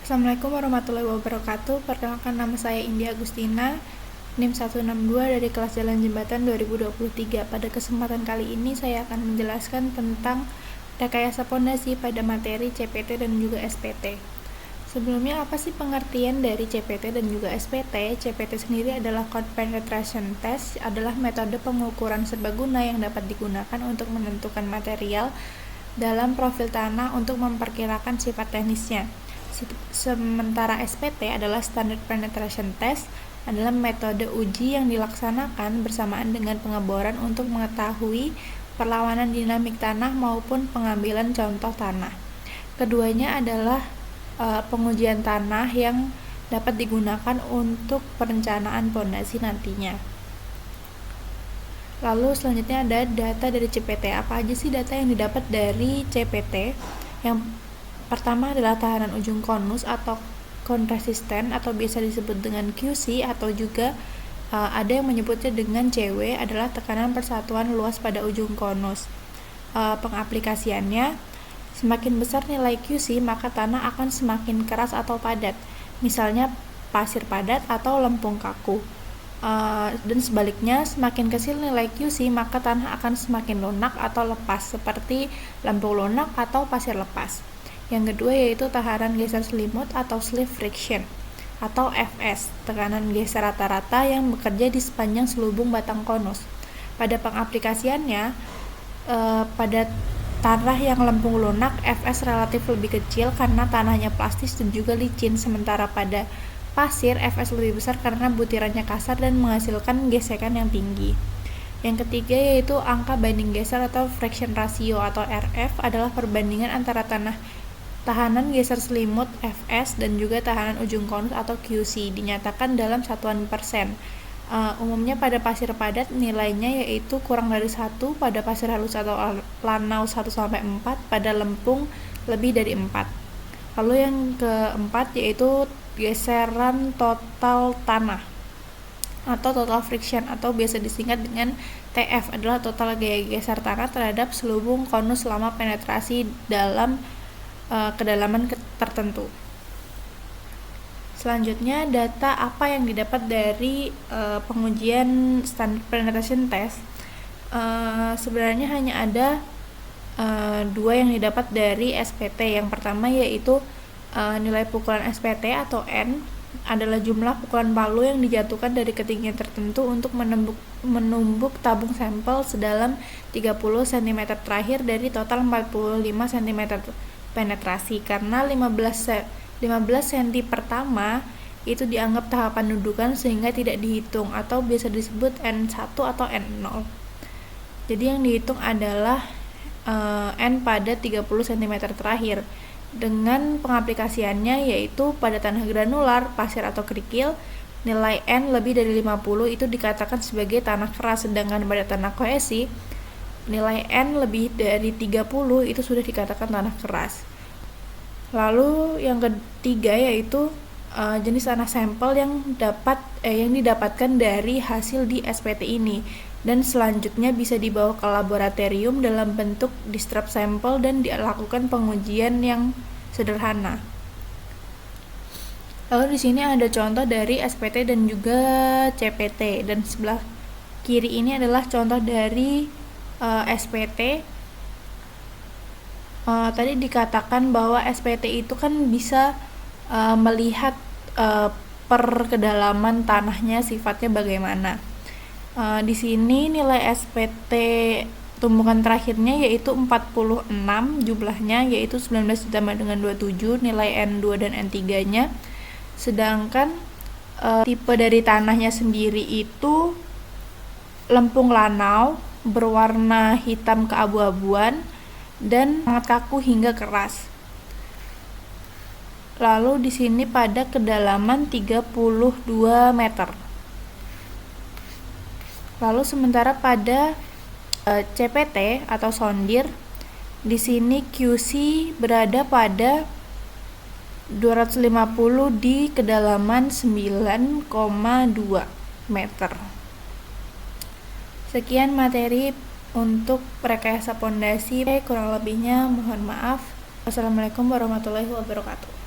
Assalamualaikum warahmatullahi wabarakatuh. Perkenalkan, nama saya India Agustina, NIM 162 dari kelas Jalan Jembatan 2023. Pada kesempatan kali ini saya akan menjelaskan tentang rekayasa pondasi pada materi CPT dan juga SPT. Sebelumnya, apa sih pengertian dari CPT dan juga SPT? CPT sendiri adalah Code Penetration Test, adalah metode pengukuran serbaguna yang dapat digunakan untuk menentukan material dalam profil tanah untuk memperkirakan sifat teknisnya. Sementara SPT adalah Standard Penetration Test, adalah metode uji yang dilaksanakan bersamaan dengan pengeboran untuk mengetahui perlawanan dinamik tanah maupun pengambilan contoh tanah. Keduanya adalah pengujian tanah yang dapat digunakan untuk perencanaan pondasi nantinya. Lalu selanjutnya ada data dari CPT. Apa aja sih data yang didapat dari CPT? Yang pertama adalah tahanan ujung konus atau konsisten atau biasa disebut dengan QC, atau juga ada yang menyebutnya dengan CW, adalah tekanan persatuan luas pada ujung konus. Pengaplikasiannya, semakin besar nilai QC maka tanah akan semakin keras atau padat, misalnya pasir padat atau lempung kaku. Dan sebaliknya, semakin kecil nilai QC maka tanah akan semakin lunak atau lepas, seperti lempung lunak atau pasir lepas. Yang kedua yaitu tahanan geser selimut atau slip friction atau FS, tekanan geser rata-rata yang bekerja di sepanjang selubung batang konus. Pada pengaplikasiannya, pada tanah yang lempung lunak, FS relatif lebih kecil karena tanahnya plastis dan juga licin, sementara pada pasir, FS lebih besar karena butirannya kasar dan menghasilkan gesekan yang tinggi. Yang ketiga yaitu angka banding geser atau friction ratio atau RF, adalah perbandingan antara tahanan geser selimut FS dan juga tahanan ujung konus atau QC, dinyatakan dalam satuan persen. Umumnya pada pasir padat nilainya yaitu kurang dari 1, pada pasir halus atau lanau 1-4, pada lempung lebih dari 4. Lalu yang keempat yaitu geseran total tanah atau total friction, atau biasa disingkat dengan TF, adalah total gaya geser tanah terhadap selubung konus selama penetrasi dalam kedalaman tertentu. Selanjutnya, data apa yang didapat dari pengujian Standard Penetration Test. Sebenarnya hanya ada dua yang didapat dari SPT. Yang pertama yaitu nilai pukulan SPT atau N, adalah jumlah pukulan palu yang dijatuhkan dari ketinggian tertentu untuk menumbuk tabung sampel sedalam 30 cm terakhir dari total 45 cm penetrasi, karena 15 cm pertama itu dianggap tahapan nudukan sehingga tidak dihitung, atau biasa disebut N1 atau N0. Jadi yang dihitung adalah N pada 30 cm terakhir. Dengan pengaplikasiannya yaitu pada tanah granular, pasir atau kerikil, nilai N lebih dari 50 itu dikatakan sebagai tanah keras, sedangkan pada tanah kohesi nilai N lebih dari 30 itu sudah dikatakan tanah keras. Lalu yang ketiga yaitu jenis tanah sampel yang didapatkan dari hasil di SPT ini, dan selanjutnya bisa dibawa ke laboratorium dalam bentuk distrap sampel dan dilakukan pengujian yang sederhana. Lalu di sini ada contoh dari SPT dan juga CPT, dan sebelah kiri ini adalah contoh dari SPT. Tadi dikatakan bahwa SPT itu kan bisa melihat per kedalaman tanahnya sifatnya bagaimana. Di sini nilai SPT tumbukan terakhirnya yaitu 46 jumlahnya, yaitu 19 ditambah dengan 27, nilai N2 dan N3-nya. Sedangkan tipe dari tanahnya sendiri itu lempung lanau berwarna hitam keabu-abuan dan sangat kaku hingga keras. Lalu di sini pada kedalaman 32 meter. Lalu sementara pada CPT atau sondir, di sini QC berada pada 250 di kedalaman 9,2 meter. Sekian materi untuk rekayasa pondasi. Kurang lebihnya mohon maaf. Wassalamualaikum warahmatullahi wabarakatuh.